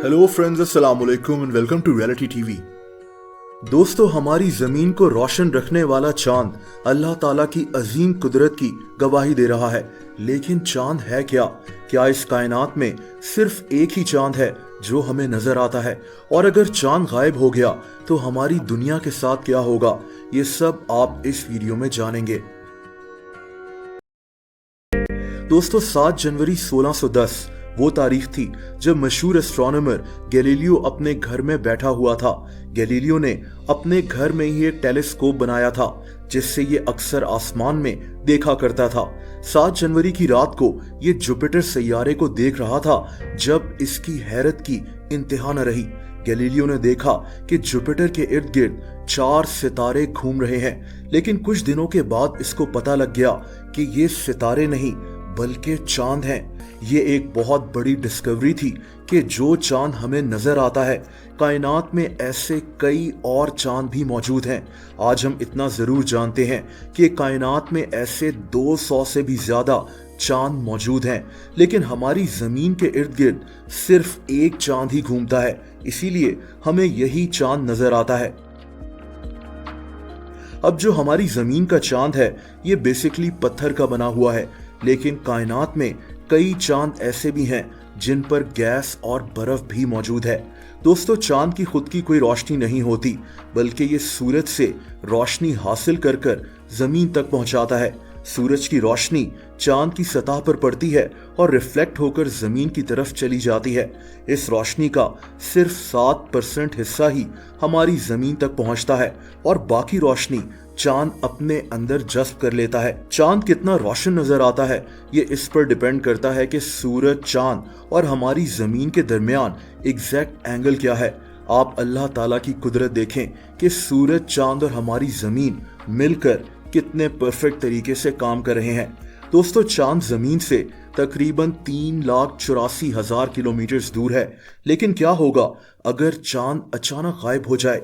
Hello friends, अस्सलाम वालेकुम and welcome to reality TV. दोस्तों, हमारी जमीन को रोशन रखने वाला चांद अल्लाह ताला की अजीम कुदरत की गवाही दे रहा है। लेकिन चांद है क्या? क्या इस कायनात में सिर्फ एक ही चांद है जो हमें नजर आता है? और अगर चांद गायब हो गया तो हमारी दुनिया के साथ क्या होगा? ये सब आप इस वीडियो में जानेंगे। दोस्तों, 7 जनवरी 1610 वो तारीख थी जब मशहूर एस्ट्रोनॉमर गैलीलियो अपने घर में बैठा हुआ था। गैलीलियो ने अपने घर में ही एक टेलीस्कोप बनाया था जिससे ये अक्सर आसमान में देखा करता था। 7 जनवरी की रात को ये जुपिटर सैयारे को देख रहा था जब इसकी हैरत की इंतहा न रही। गैलीलियो ने देखा कि जुपिटर के इर्द गिर्द 4 सितारे घूम रहे हैं, लेकिन कुछ दिनों के बाद इसको पता लग गया कि ये सितारे नहीं बल्कि चांद हैं। ये एक बहुत बड़ी डिस्कवरी थी कि जो चांद हमें नजर आता है, कायनात में ऐसे कई और चांद भी मौजूद हैं। आज हम इतना जरूर जानते हैं कि कायनात में ऐसे 200 से भी ज्यादा चांद मौजूद हैं, लेकिन हमारी जमीन के इर्द गिर्द सिर्फ एक चांद ही घूमता है, इसीलिए हमें यही चांद नजर आता है। अब जो हमारी जमीन का चांद है, ये बेसिकली पत्थर का बना हुआ है, लेकिन कायनात में कई चांद ऐसे भी हैं जिन पर गैस और बर्फ भी मौजूद है। दोस्तों, चांद की खुद की कोई रोशनी नहीं होती, बल्कि ये सूरज से रोशनी हासिल कर कर जमीन तक पहुंचाता है। सूरज की रोशनी चांद की सतह पर पड़ती है और रिफ्लेक्ट होकर जमीन की तरफ चली जाती है। इस रोशनी का सिर्फ 7% हिस्सा ही हमारी जमीन तक पहुंचता है और बाकी रोशनी चांद अपने अंदर जज्ब कर लेता है। चांद कितना रोशन नजर आता है, ये इस पर डिपेंड करता है कि सूरज, चांद और हमारी जमीन के दरमियान एग्जैक्ट एंगल क्या है। आप अल्लाह ताला की कुदरत देखें कि सूरज, चांद और हमारी जमीन मिलकर कितने परफेक्ट तरीके से काम कर रहे हैं। दोस्तों, चांद जमीन से तकरीबन 3,84,000 किलोमीटर दूर है, लेकिन क्या होगा अगर चांद अचानक गायब हो जाए?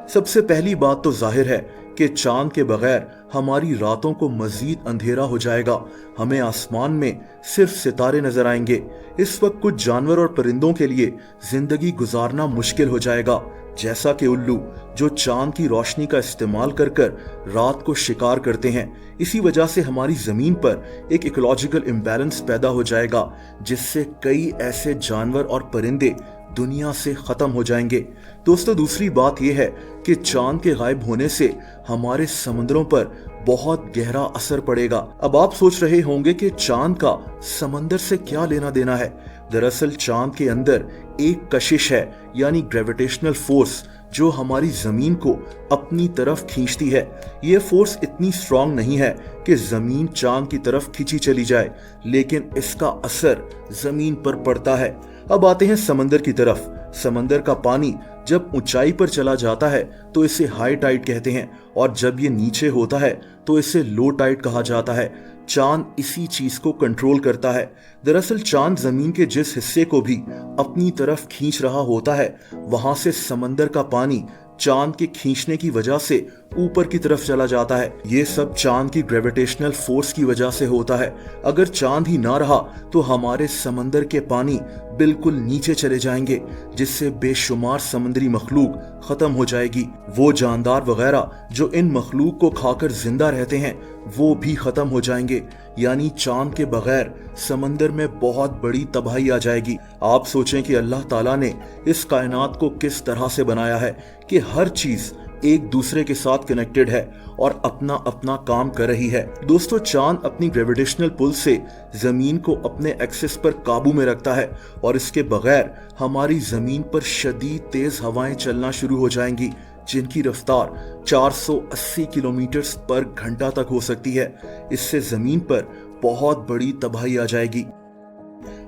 सबसे पहली बात तो जाहिर है कि चांद के बगैर हमारी रातों को मजीद अंधेरा हो जाएगा। हमें आसमान में सिर्फ सितारे नजर आएंगे। इस वक्त कुछ जानवर और परिंदों के लिए जिंदगी गुजारना मुश्किल हो जाएगा, जैसा कि उल्लू, जो चांद की रोशनी का इस्तेमाल कर कर रात को शिकार करते हैं। इसी वजह से हमारी जमीन पर एक इकोलॉजिकल इम्बैलेंस पैदा हो जाएगा, जिससे कई ऐसे जानवर और परिंदे दुनिया से खत्म हो जाएंगे। दोस्तों, दूसरी बात यह है कि चांद के गायब होने से हमारे समुद्रों पर बहुत गहरा असर पड़ेगा। अब आप सोच रहे होंगे कि चांद का समंदर से क्या लेना देना है। दरअसल चांद के अंदर एक कशिश है, यानी ग्रेविटेशनल फोर्स, जो हमारी जमीन को अपनी तरफ खींचती है। ये फोर्स इतनी स्ट्रांग नहीं है कि जमीन चांद की तरफ खींची चली जाए, लेकिन इसका असर जमीन पर पड़ता है। अब आते हैं समंदर की तरफ। समंदर का पानी जब ऊंचाई पर चला जाता है तो इसे हाई टाइड कहते हैं, और जब ये नीचे होता है तो इसे लो टाइड कहा जाता है। चांद इसी चीज को कंट्रोल करता है। दरअसल चांद जमीन के जिस हिस्से को भी अपनी तरफ खींच रहा होता है, वहां से समंदर का पानी चांद के खींचने की वजह से ऊपर की तरफ चला जाता है। ये सब चांद की ग्रेविटेशनल फोर्स की वजह से होता है। अगर चांद ही ना रहा तो हमारे समंदर के पानी बिल्कुल नीचे चले जाएंगे, जिससे बेशुमार समुद्री मखलूक खत्म हो जाएगी। वो जानदार वगैरह जो इन मखलूक को खाकर जिंदा रहते हैं, वो भी खत्म हो जाएंगे। यानी चांद के बगैर समंदर में बहुत बड़ी तबाही आ जाएगी। आप सोचें कि अल्लाह ताला ने इस कायनात को किस तरह से बनाया है कि हर चीज एक दूसरे के साथ कनेक्टेड है और अपना अपना काम कर रही है। दोस्तों, चांद अपनी ग्रेविटेशनल पुल से जमीन को अपने एक्सिस पर काबू में रखता है, और इसके बगैर हमारी जमीन पर शदीद तेज हवाएं चलना शुरू हो जाएंगी, जिनकी रफ्तार 480 किलोमीटर पर घंटा तक हो सकती है। इससे जमीन पर बहुत बड़ी तबाही आ जाएगी।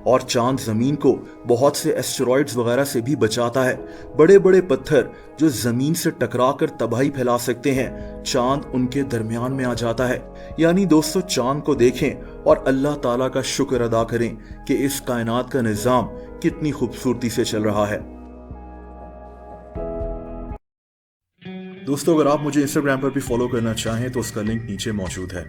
और चांद जमीन को बहुत से एस्टेरॉइड्स वगैरह से भी बचाता है। बड़े बड़े पत्थर जो जमीन से टकराकर तबाही फैला सकते हैं, चांद उनके दरमियान में आ जाता है। यानी दोस्तों, चांद को देखें और अल्लाह ताला का शुक्र अदा करें कि इस कायनात का निजाम कितनी खूबसूरती से चल रहा है। दोस्तों, अगर आप मुझे इंस्टाग्राम पर भी फॉलो करना चाहें तो उसका लिंक नीचे मौजूद है।